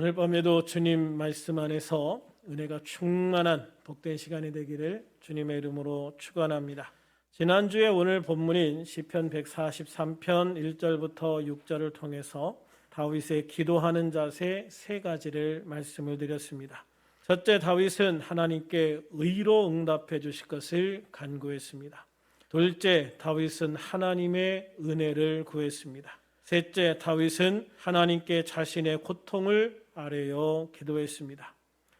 오늘 밤에도 주님 말씀 안에서 은혜가 충만한 복된 시간이 되기를 주님의 이름으로 축원합니다. 지난주에 오늘 본문인 시편 143편 1절부터 6절을 통해서 다윗의 기도하는 자세 세 가지를 말씀을 드렸습니다. 첫째, 다윗은 하나님께 의로 응답해 주실 것을 간구했습니다. 둘째, 다윗은 하나님의 은혜를 구했습니다. 셋째, 다윗은 하나님께 자신의 고통을 아뢰어 기도했습니다.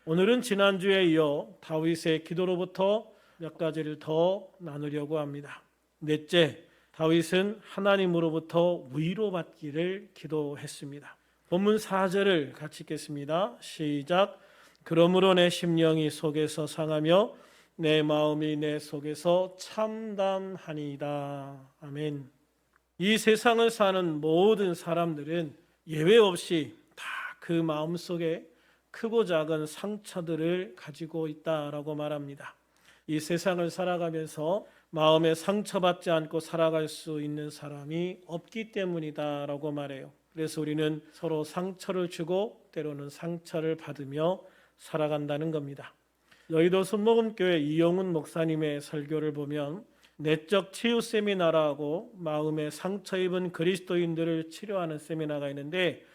오늘은 지난주에 이어 다윗의 기도로부터 몇 가지를 더 나누려고 합니다. 넷째, 다윗은 하나님으로부터 위로받기를 기도했습니다. 본문 4절을 같이 읽겠습니다. 시작. 그러므로 내 심령이 속에서 상하며 내 마음이 내 속에서 참담하니이다. 아멘. 이 세상을 사는 모든 사람들은 예외 없이 다 그 마음속에 크고 작은 상처들을 가지고 있다라고 말합니다. 이 세상을 살아가면서 마음에 상처받지 않고 살아갈 수 있는 사람이 없기 때문이다라고 말해요. 그래서 우리는 서로 상처를 주고 때로는 상처를 받으며 살아간다는 겁니다. 여의도 손목음교회 이영훈 목사님의 설교를 보면 내적 치유 세미나라고 마음에 상처 입은 그리스도인들을 치료하는 세미나가 있는데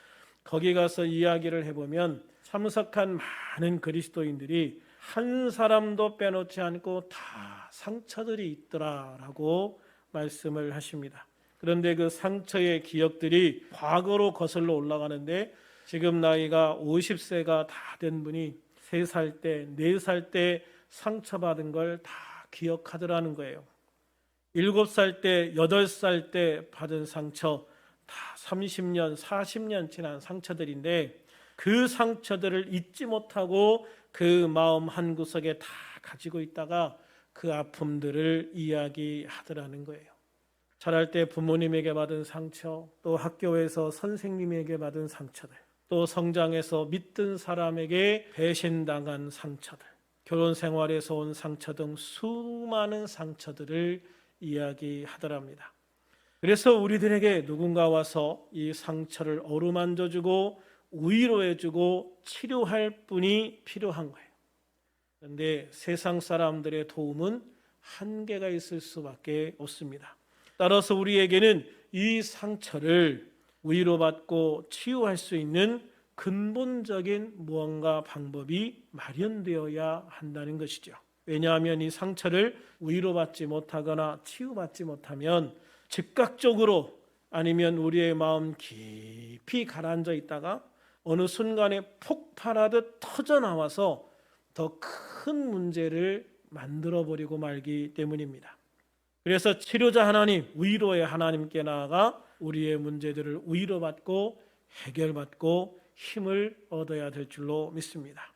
거기 가서 이야기를 해보면 참석한 많은 그리스도인들이 한 사람도 빼놓지 않고 다 상처들이 있더라라고 말씀을 하십니다. 그런데 그 상처의 기억들이 과거로 거슬러 올라가는데 지금 나이가 50세가 다 된 분이 3살 때, 4살 때 상처받은 걸 다 기억하더라는 거예요. 7살 때, 8살 때 받은 상처, 다 30년, 40년 지난 상처들인데 그 상처들을 잊지 못하고 그 마음 한구석에 다 가지고 있다가 그 아픔들을 이야기하더라는 거예요. 자랄 때 부모님에게 받은 상처, 또 학교에서 선생님에게 받은 상처들, 또 성장해서 믿던 사람에게 배신당한 상처들, 결혼 생활에서 온 상처 등 수많은 상처들을 이야기하더랍니다. 그래서 우리들에게 누군가 와서 이 상처를 어루만져주고 위로해주고 치료할 분이 필요한 거예요. 그런데 세상 사람들의 도움은 한계가 있을 수밖에 없습니다. 따라서 우리에게는 이 상처를 위로받고 치유할 수 있는 근본적인 무언가 방법이 마련되어야 한다는 것이죠. 왜냐하면 이 상처를 위로받지 못하거나 치유받지 못하면 즉각적으로 아니면 우리의 마음 깊이 가라앉아 있다가 어느 순간에 폭발하듯 터져나와서 더 큰 문제를 만들어버리고 말기 때문입니다. 그래서 치료자 하나님, 위로의 하나님께 나아가 우리의 문제들을 위로받고 해결받고 힘을 얻어야 될 줄로 믿습니다.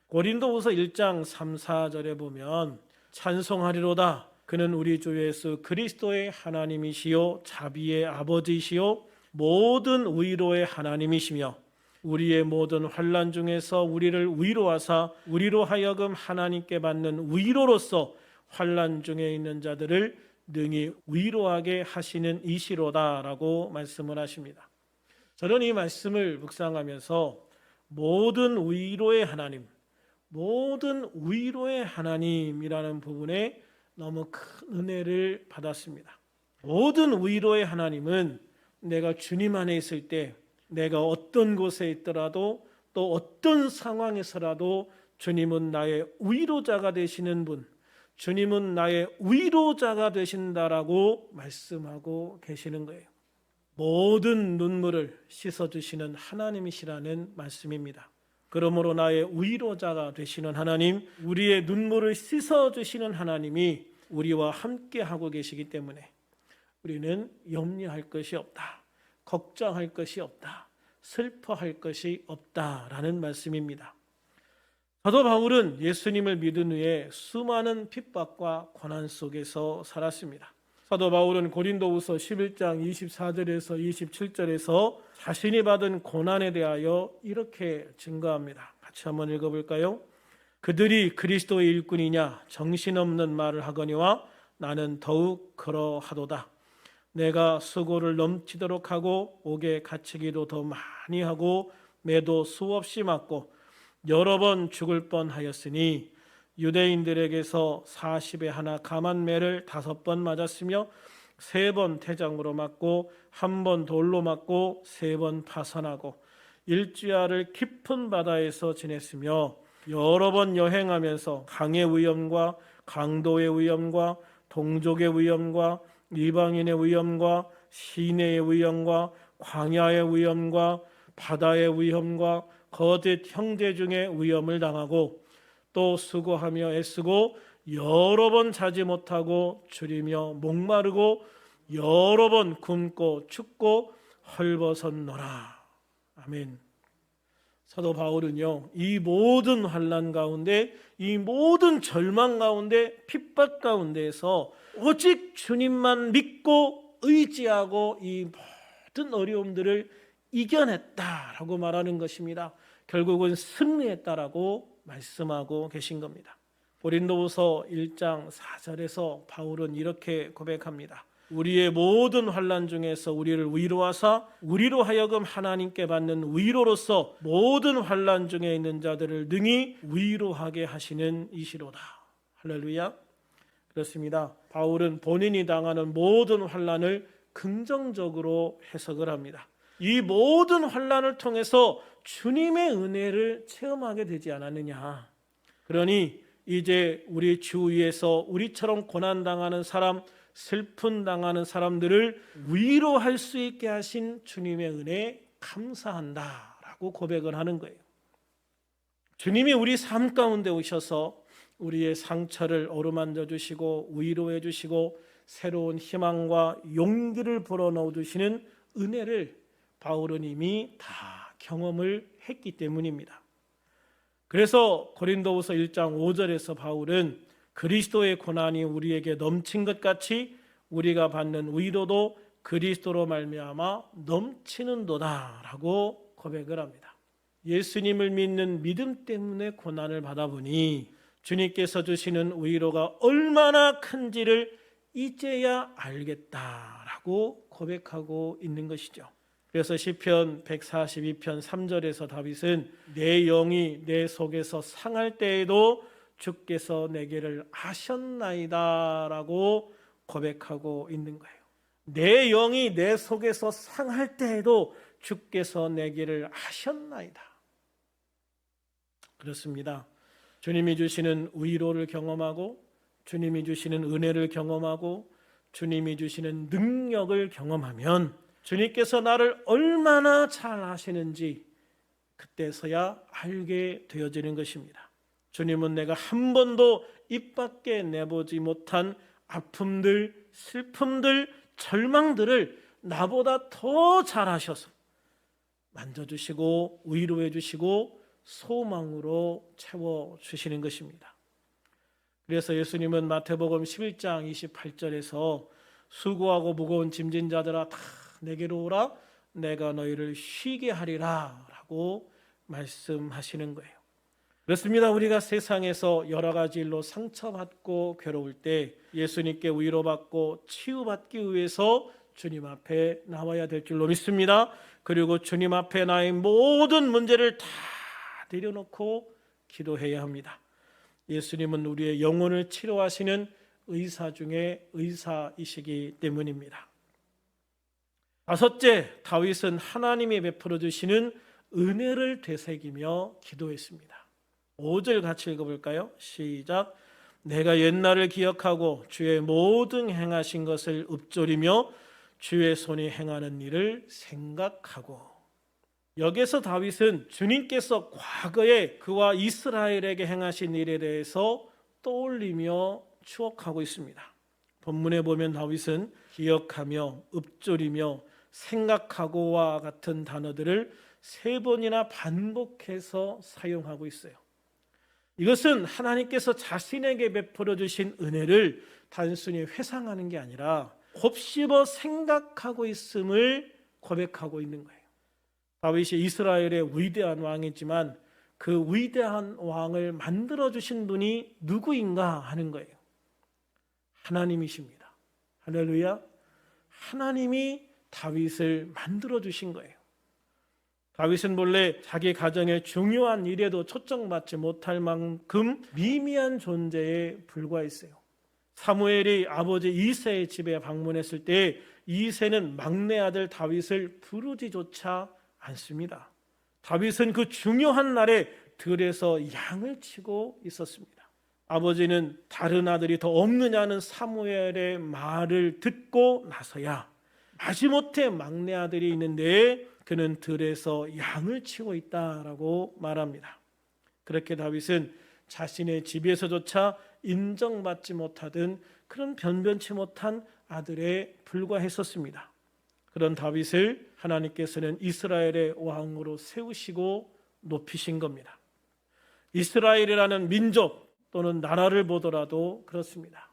고린도후서 1장 3, 4절에 보면 찬송하리로다. 그는 우리 주 예수 그리스도의 하나님이시요 자비의 아버지시요 모든 위로의 하나님이시며 우리의 모든 환난 중에서 우리를 위로하사 우리로 하여금 하나님께 받는 위로로서 환난 중에 있는 자들을 능히 위로하게 하시는 이시로다라고 말씀을 하십니다. 저는 이 말씀을 묵상하면서 모든 위로의 하나님, 모든 위로의 하나님이라는 부분에 너무 큰 은혜를 받았습니다. 모든 위로의 하나님은 내가 주님 안에 있을 때 내가 어떤 곳에 있더라도 또 어떤 상황에서라도 주님은 나의 위로자가 되시는 분, 주님은 나의 위로자가 되신다라고 말씀하고 계시는 거예요. 모든 눈물을 씻어주시는 하나님이시라는 말씀입니다. 그러므로 나의 위로자가 되시는 하나님, 우리의 눈물을 씻어주시는 하나님이 우리와 함께하고 계시기 때문에 우리는 염려할 것이 없다, 걱정할 것이 없다, 슬퍼할 것이 없다라는 말씀입니다. 사도 바울은 예수님을 믿은 후에 수많은 핍박과 고난 속에서 살았습니다. 사도 바울은 고린도후서 11장 24절에서 27절에서 자신이 받은 고난에 대하여 이렇게 증거합니다. 같이 한번 읽어볼까요? 그들이 그리스도의 일꾼이냐 정신없는 말을 하거니와 나는 더욱 그러하도다. 내가 수고를 넘치도록 하고 옥에 갇히기도 더 많이 하고 매도 수없이 맞고 여러 번 죽을 뻔하였으니 유대인들에게서 40에 하나 감한 매를 5번 맞았으며 3번 태장으로 맞고 1번 돌로 맞고 3번 파선하고 일주야를 깊은 바다에서 지냈으며 여러 번 여행하면서 강의 위험과 강도의 위험과 동족의 위험과 이방인의 위험과 시내의 위험과 광야의 위험과 바다의 위험과 거짓 형제 중에 위험을 당하고 또 수고하며 애쓰고 여러 번 자지 못하고 줄이며 목마르고 여러 번 굶고 춥고 헐벗었노라. 아멘. 사도 바울은요, 이 모든 환난 가운데, 이 모든 절망 가운데, 핍박 가운데에서 오직 주님만 믿고 의지하고 이 모든 어려움들을 이겨냈다라고 말하는 것입니다. 결국은 승리했다라고 말씀하고 계신 겁니다. 고린도후서 1장 4절에서 바울은 이렇게 고백합니다. 우리의 모든 환난 중에서 우리를 위로하사 우리로 하여금 하나님께 받는 위로로서 모든 환난 중에 있는 자들을 능히 위로하게 하시는 이시로다. 할렐루야. 그렇습니다. 바울은 본인이 당하는 모든 환난을 긍정적으로 해석을 합니다. 이 모든 환난을 통해서 주님의 은혜를 체험하게 되지 않았느냐. 그러니 이제 우리 주위에서 우리처럼 고난당하는 사람, 슬픔 당하는 사람들을 위로할 수 있게 하신 주님의 은혜에 감사한다라고 고백을 하는 거예요. 주님이 우리 삶 가운데 오셔서 우리의 상처를 어루만져 주시고 위로해 주시고 새로운 희망과 용기를 불어넣어 주시는 은혜를 바울은 이미 다 경험을 했기 때문입니다. 그래서 고린도후서 1장 5절에서 바울은 그리스도의 고난이 우리에게 넘친 것 같이 우리가 받는 위로도 그리스도로 말미암아 넘치는도다라고 고백을 합니다. 예수님을 믿는 믿음 때문에 고난을 받아보니 주님께서 주시는 위로가 얼마나 큰지를 이제야 알겠다라고 고백하고 있는 것이죠. 그래서 시편 142편 3절에서 다윗은 내 영이 내 속에서 상할 때에도 주께서 내게를 아셨나이다라고 고백하고 있는 거예요. 내 영이 내 속에서 상할 때에도 주께서 내게를 아셨나이다. 그렇습니다. 주님이 주시는 위로를 경험하고 주님이 주시는 은혜를 경험하고 주님이 주시는 능력을 경험하면 주님께서 나를 얼마나 잘 아시는지 그때서야 알게 되어지는 것입니다. 주님은 내가 한 번도 입 밖에 내보지 못한 아픔들, 슬픔들, 절망들을 나보다 더 잘 아셔서 만져주시고 위로해 주시고 소망으로 채워주시는 것입니다. 그래서 예수님은 마태복음 11장 28절에서 수고하고 무거운 짐진 자들아 다 내게로 오라 내가 너희를 쉬게 하리라 라고 말씀하시는 거예요. 그렇습니다. 우리가 세상에서 여러 가지 일로 상처받고 괴로울 때 예수님께 위로받고 치유받기 위해서 주님 앞에 나와야 될 줄로 믿습니다. 그리고 주님 앞에 나의 모든 문제를 다 내려놓고 기도해야 합니다. 예수님은 우리의 영혼을 치료하시는 의사 중에 의사이시기 때문입니다. 다섯째, 다윗은 하나님이 베풀어 주시는 은혜를 되새기며 기도했습니다. 5절 같이 읽어볼까요? 시작. 내가 옛날을 기억하고 주의 모든 행하신 것을 읊조리며 주의 손이 행하는 일을 생각하고. 여기서 다윗은 주님께서 과거에 그와 이스라엘에게 행하신 일에 대해서 떠올리며 추억하고 있습니다. 본문에 보면 다윗은 기억하며 읊조리며 생각하고와 같은 단어들을 3번이나 반복해서 사용하고 있어요. 이것은 하나님께서 자신에게 베풀어 주신 은혜를 단순히 회상하는 게 아니라 곱씹어 생각하고 있음을 고백하고 있는 거예요. 다윗이 이스라엘의 위대한 왕이지만 그 위대한 왕을 만들어 주신 분이 누구인가 하는 거예요. 하나님이십니다. 할렐루야. 하나님이 다윗을 만들어 주신 거예요. 다윗은 본래 자기 가정의 중요한 일에도 초청받지 못할 만큼 미미한 존재에 불과했어요. 사무엘이 아버지 이새의 집에 방문했을 때 이새는 막내 아들 다윗을 부르지조차 않습니다. 다윗은 그 중요한 날에 들에서 양을 치고 있었습니다. 아버지는 다른 아들이 더 없느냐는 사무엘의 말을 듣고 나서야 마지못해 막내 아들이 있는데 그는 들에서 양을 치고 있다라고 말합니다. 그렇게 다윗은 자신의 집에서조차 인정받지 못하던 그런 변변치 못한 아들에 불과했었습니다. 그런 다윗을 하나님께서는 이스라엘의 왕으로 세우시고 높이신 겁니다. 이스라엘이라는 민족 또는 나라를 보더라도 그렇습니다.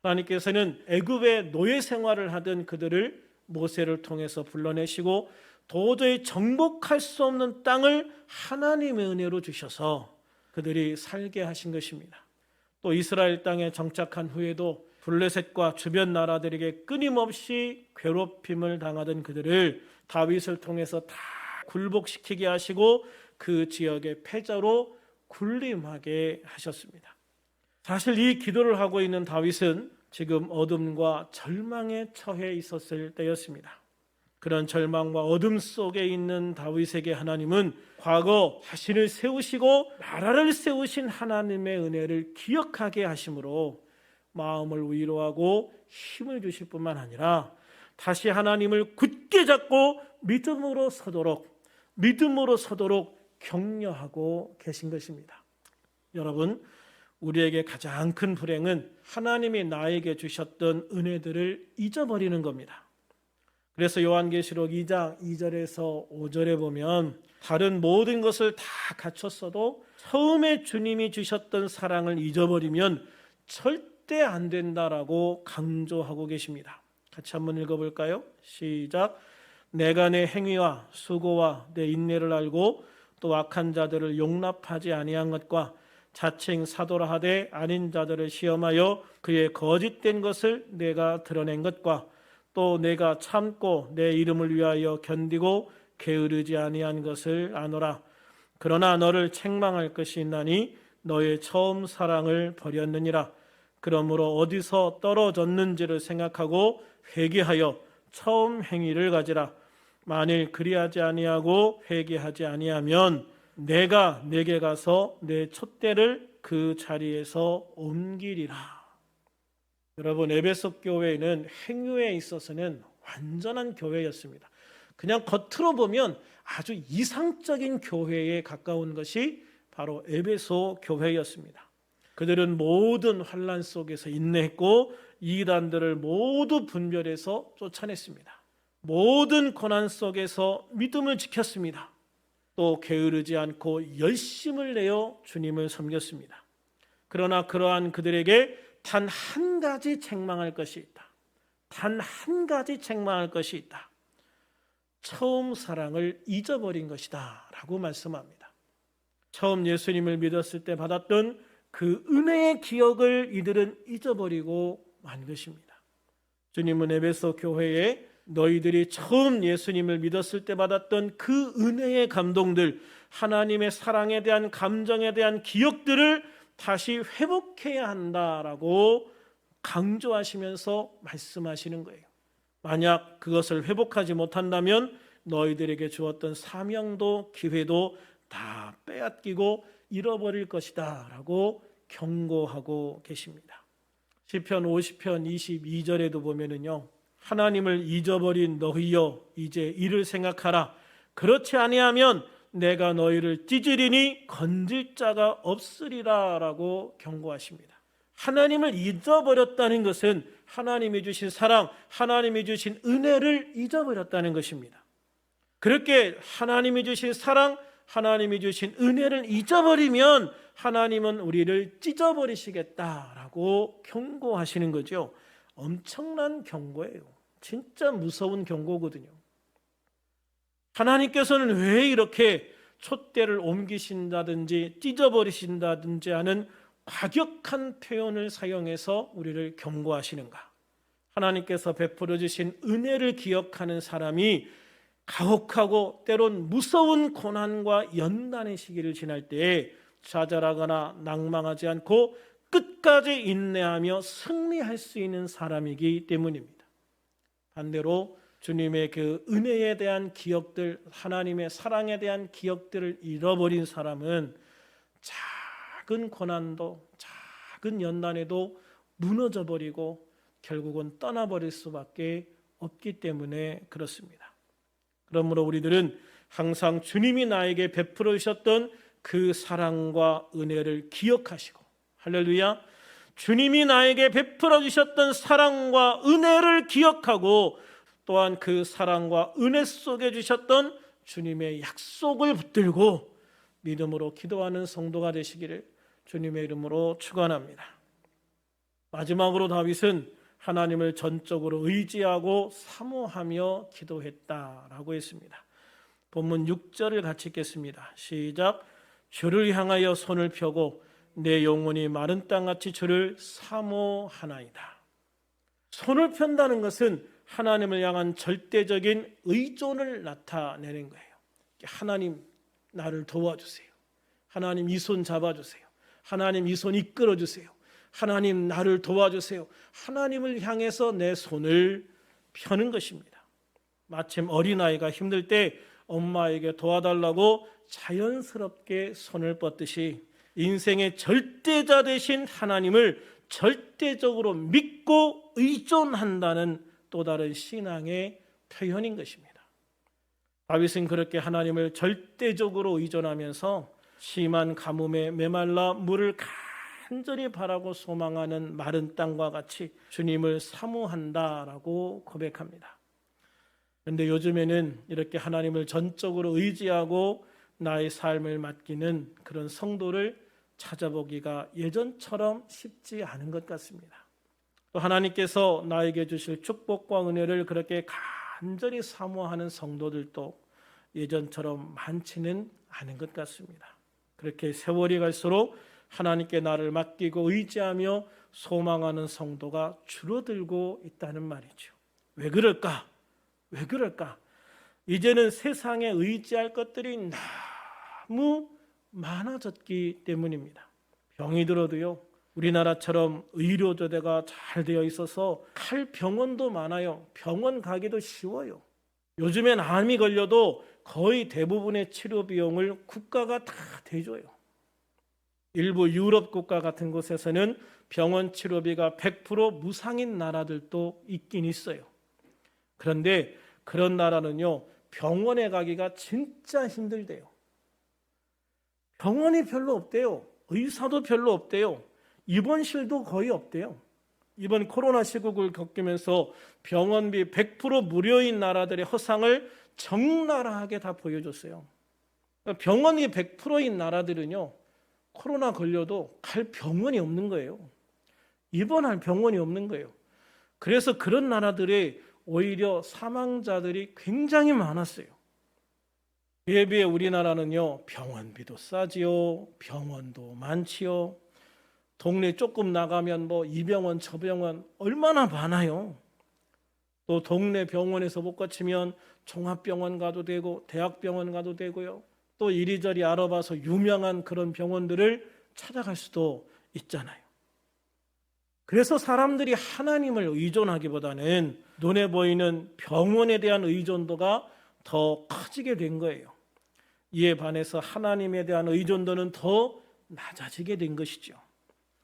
하나님께서는 애굽의 노예 생활을 하던 그들을 모세를 통해서 불러내시고 도저히 정복할 수 없는 땅을 하나님의 은혜로 주셔서 그들이 살게 하신 것입니다. 또 이스라엘 땅에 정착한 후에도 블레셋과 주변 나라들에게 끊임없이 괴롭힘을 당하던 그들을 다윗을 통해서 다 굴복시키게 하시고 그 지역의 패자로 군림하게 하셨습니다. 사실 이 기도를 하고 있는 다윗은 지금 어둠과 절망에 처해 있었을 때였습니다. 그런 절망과 어둠 속에 있는 다윗에게 하나님은 과거 자신을 세우시고 나라를 세우신 하나님의 은혜를 기억하게 하심으로 마음을 위로하고 힘을 주실 뿐만 아니라 다시 하나님을 굳게 잡고 믿음으로 서도록 격려하고 계신 것입니다. 여러분, 우리에게 가장 큰 불행은 하나님이 나에게 주셨던 은혜들을 잊어버리는 겁니다. 그래서 요한계시록 2장 2절에서 5절에 보면 다른 모든 것을 다 갖췄어도 처음에 주님이 주셨던 사랑을 잊어버리면 절대 안 된다라고 강조하고 계십니다. 같이 한번 읽어볼까요? 시작. 내가 내 행위와 수고와 내 인내를 알고 또 악한 자들을 용납하지 아니한 것과 자칭 사도라 하되 아닌 자들을 시험하여 그의 거짓된 것을 내가 드러낸 것과 또 내가 참고 내 이름을 위하여 견디고 게으르지 아니한 것을 아노라. 그러나 너를 책망할 것이 있나니 너의 처음 사랑을 버렸느니라. 그러므로 어디서 떨어졌는지를 생각하고 회개하여 처음 행위를 가지라. 만일 그리하지 아니하고 회개하지 아니하면 내가 내게 가서 내 촛대를 그 자리에서 옮기리라. 여러분, 에베소 교회는 행위에 있어서는 완전한 교회였습니다. 그냥 겉으로 보면 아주 이상적인 교회에 가까운 것이 바로 에베소 교회였습니다. 그들은 모든 환난 속에서 인내했고 이단들을 모두 분별해서 쫓아냈습니다. 모든 고난 속에서 믿음을 지켰습니다. 또 게으르지 않고 열심을 내어 주님을 섬겼습니다. 그러나 그러한 그들에게 단 한 가지 책망할 것이 있다. 단 한 가지 책망할 것이 있다. 처음 사랑을 잊어버린 것이다 라고 말씀합니다. 처음 예수님을 믿었을 때 받았던 그 은혜의 기억을 이들은 잊어버리고 만 것입니다. 주님은 에베소 교회에 너희들이 처음 예수님을 믿었을 때 받았던 그 은혜의 감동들, 하나님의 사랑에 대한 감정에 대한 기억들을 다시 회복해야 한다라고 강조하시면서 말씀하시는 거예요. 만약 그것을 회복하지 못한다면 너희들에게 주었던 사명도 기회도 다 빼앗기고 잃어버릴 것이다 라고 경고하고 계십니다. 시편 50편 22절에도 보면은요, 하나님을 잊어버린 너희여 이제 이를 생각하라. 그렇지 아니하면 내가 너희를 찢으리니 건질 자가 없으리라 라고 경고하십니다. 하나님을 잊어버렸다는 것은 하나님이 주신 사랑, 하나님이 주신 은혜를 잊어버렸다는 것입니다. 그렇게 하나님이 주신 사랑, 하나님이 주신 은혜를 잊어버리면 하나님은 우리를 찢어버리시겠다라고 경고하시는 거죠. 엄청난 경고예요. 진짜 무서운 경고거든요. 하나님께서는 왜 이렇게 촛대를 옮기신다든지 찢어버리신다든지 하는 과격한 표현을 사용해서 우리를 경고하시는가? 하나님께서 베풀어 주신 은혜를 기억하는 사람이 가혹하고 때론 무서운 고난과 연단의 시기를 지날 때에 좌절하거나 낭망하지 않고 끝까지 인내하며 승리할 수 있는 사람이기 때문입니다. 반대로 주님의 그 은혜에 대한 기억들, 하나님의 사랑에 대한 기억들을 잃어버린 사람은 작은 고난도, 작은 연단에도 무너져버리고 결국은 떠나버릴 수밖에 없기 때문에 그렇습니다. 그러므로 우리들은 항상 주님이 나에게 베풀어 주셨던 그 사랑과 은혜를 기억하시고, 할렐루야, 주님이 나에게 베풀어 주셨던 사랑과 은혜를 기억하고 또한 그 사랑과 은혜 속에 주셨던 주님의 약속을 붙들고 믿음으로 기도하는 성도가 되시기를 주님의 이름으로 축원합니다. 마지막으로 다윗은 하나님을 전적으로 의지하고 사모하며 기도했다라고 했습니다. 본문 6절을 같이 읽겠습니다. 시작. 주를 향하여 손을 펴고 내 영혼이 마른 땅같이 주를 사모하나이다. 손을 편다는 것은 하나님을 향한 절대적인 의존을 나타내는 거예요. 하나님 나를 도와주세요. 하나님 이 손 잡아주세요. 하나님 이 손 이끌어주세요. 하나님 나를 도와주세요. 하나님을 향해서 내 손을 펴는 것입니다. 마침 어린아이가 힘들 때 엄마에게 도와달라고 자연스럽게 손을 뻗듯이 인생의 절대자 되신 하나님을 절대적으로 믿고 의존한다는 또 다른 신앙의 표현인 것입니다. 다윗은 그렇게 하나님을 절대적으로 의존하면서 심한 가뭄에 메말라 물을 간절히 바라고 소망하는 마른 땅과 같이 주님을 사모한다라고 고백합니다. 그런데 요즘에는 이렇게 하나님을 전적으로 의지하고 나의 삶을 맡기는 그런 성도를 찾아보기가 예전처럼 쉽지 않은 것 같습니다. 또 하나님께서 나에게 주실 축복과 은혜를 그렇게 간절히 사모하는 성도들도 예전처럼 많지는 않은 것 같습니다. 그렇게 세월이 갈수록 하나님께 나를 맡기고 의지하며 소망하는 성도가 줄어들고 있다는 말이죠. 왜 그럴까? 왜 그럴까? 이제는 세상에 의지할 것들이 너무 많아졌기 때문입니다. 병이 들어도요, 우리나라처럼 의료조대가 잘 되어 있어서 갈 병원도 많아요. 병원 가기도 쉬워요. 요즘엔 암이 걸려도 거의 대부분의 치료 비용을 국가가 다 대줘요. 일부 유럽 국가 같은 곳에서는 병원 치료비가 100% 무상인 나라들도 있긴 있어요. 그런데 그런 나라는요, 병원에 가기가 진짜 힘들대요. 병원이 별로 없대요. 의사도 별로 없대요. 입원실도 거의 없대요. 이번 코로나 시국을 겪으면서 병원비 100% 무료인 나라들의 허상을 적나라하게 다 보여줬어요. 병원이 100%인 나라들은요, 코로나 걸려도 갈 병원이 없는 거예요. 입원할 병원이 없는 거예요. 그래서 그런 나라들이 오히려 사망자들이 굉장히 많았어요. 그에 비해 우리나라는요, 병원비도 싸지요, 병원도 많지요. 동네 조금 나가면 뭐 이 병원 저 병원 얼마나 많아요. 또 동네 병원에서 못 고치면 종합병원 가도 되고 대학병원 가도 되고요. 또 이리저리 알아봐서 유명한 그런 병원들을 찾아갈 수도 있잖아요. 그래서 사람들이 하나님을 의존하기보다는 눈에 보이는 병원에 대한 의존도가 더 커지게 된 거예요. 이에 반해서 하나님에 대한 의존도는 더 낮아지게 된 것이죠.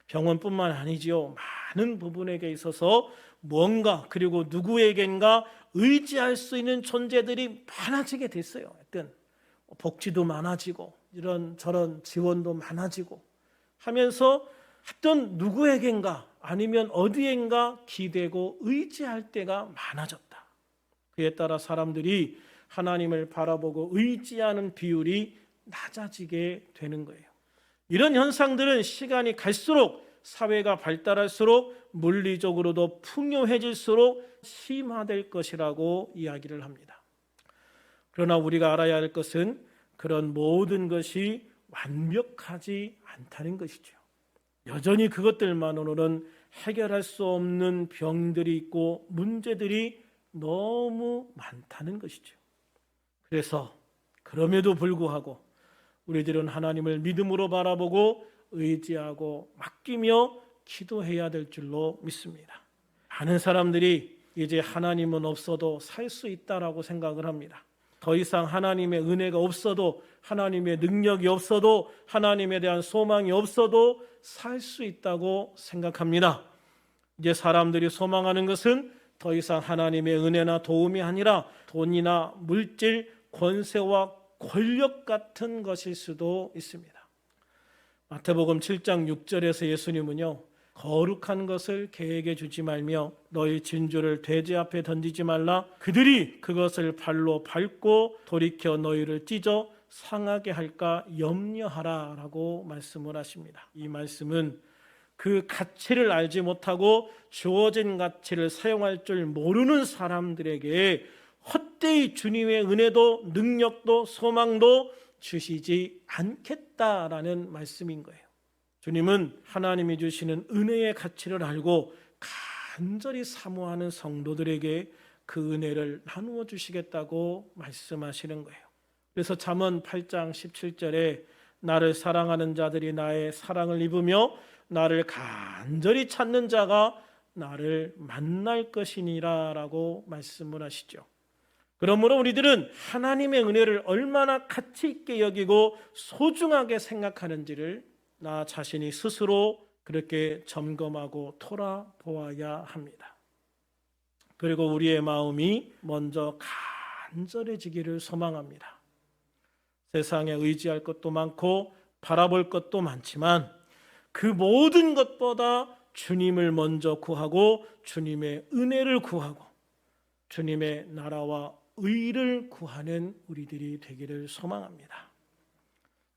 병원뿐만 아니지요. 많은 부분에게 있어서 뭔가 그리고 누구에겐가 의지할 수 있는 존재들이 많아지게 됐어요. 하여튼 복지도 많아지고 이런 저런 지원도 많아지고 하면서 하여튼 누구에겐가 아니면 어디엔가 기대고 의지할 때가 많아졌다. 그에 따라 사람들이 하나님을 바라보고 의지하는 비율이 낮아지게 되는 거예요. 이런 현상들은 시간이 갈수록 사회가 발달할수록 물리적으로도 풍요해질수록 심화될 것이라고 이야기를 합니다. 그러나 우리가 알아야 할 것은 그런 모든 것이 완벽하지 않다는 것이죠. 여전히 그것들만으로는 해결할 수 없는 병들이 있고 문제들이 너무 많다는 것이죠. 그래서 그럼에도 불구하고 우리들은 하나님을 믿음으로 바라보고 의지하고 맡기며 기도해야 될 줄로 믿습니다. 많은 사람들이 이제 하나님은 없어도 살 수 있다라고 생각을 합니다. 더 이상 하나님의 은혜가 없어도, 하나님의 능력이 없어도, 하나님에 대한 소망이 없어도 살 수 있다고 생각합니다. 이제 사람들이 소망하는 것은 더 이상 하나님의 은혜나 도움이 아니라 돈이나 물질, 권세와 권력 같은 것일 수도 있습니다. 마태복음 7장 6절에서 예수님은요, 거룩한 것을 개에게 주지 말며 너희 진주를 돼지 앞에 던지지 말라. 그들이 그것을 발로 밟고 돌이켜 너희를 찢어 상하게 할까 염려하라 라고 말씀을 하십니다. 이 말씀은 그 가치를 알지 못하고 주어진 가치를 사용할 줄 모르는 사람들에게 헛되이 주님의 은혜도 능력도 소망도 주시지 않겠다라는 말씀인 거예요. 주님은 하나님이 주시는 은혜의 가치를 알고 간절히 사모하는 성도들에게 그 은혜를 나누어 주시겠다고 말씀하시는 거예요. 그래서 잠언 8장 17절에 나를 사랑하는 자들이 나의 사랑을 입으며 나를 간절히 찾는 자가 나를 만날 것이니라 라고 말씀을 하시죠. 그러므로 우리들은 하나님의 은혜를 얼마나 가치 있게 여기고 소중하게 생각하는지를 나 자신이 스스로 그렇게 점검하고 돌아보아야 합니다. 그리고 우리의 마음이 먼저 간절해지기를 소망합니다. 세상에 의지할 것도 많고 바라볼 것도 많지만 그 모든 것보다 주님을 먼저 구하고 주님의 은혜를 구하고 주님의 나라와 의를 구하는 우리들이 되기를 소망합니다.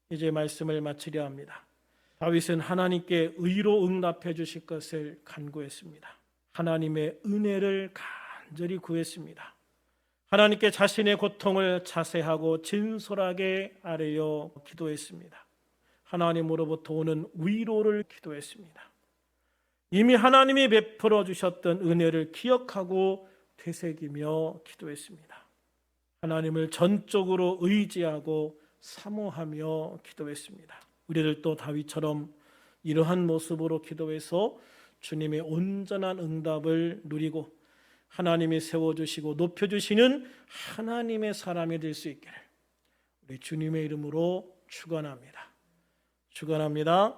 이제 말씀을 마치려 합니다. 다윗은 하나님께 의로 응답해 주실 것을 간구했습니다. 하나님의 은혜를 간절히 구했습니다. 하나님께 자신의 고통을 자세하고 진솔하게 아뢰어 기도했습니다. 하나님으로부터 오는 위로를 기도했습니다. 이미 하나님이 베풀어 주셨던 은혜를 기억하고 되새기며 기도했습니다. 하나님을 전적으로 의지하고 사모하며 기도했습니다. 우리들도 다윗처럼 이러한 모습으로 기도해서 주님의 온전한 응답을 누리고 하나님이 세워주시고 높여주시는 하나님의 사람이 될 수 있기를 우리 주님의 이름으로 축원합니다. 축원합니다.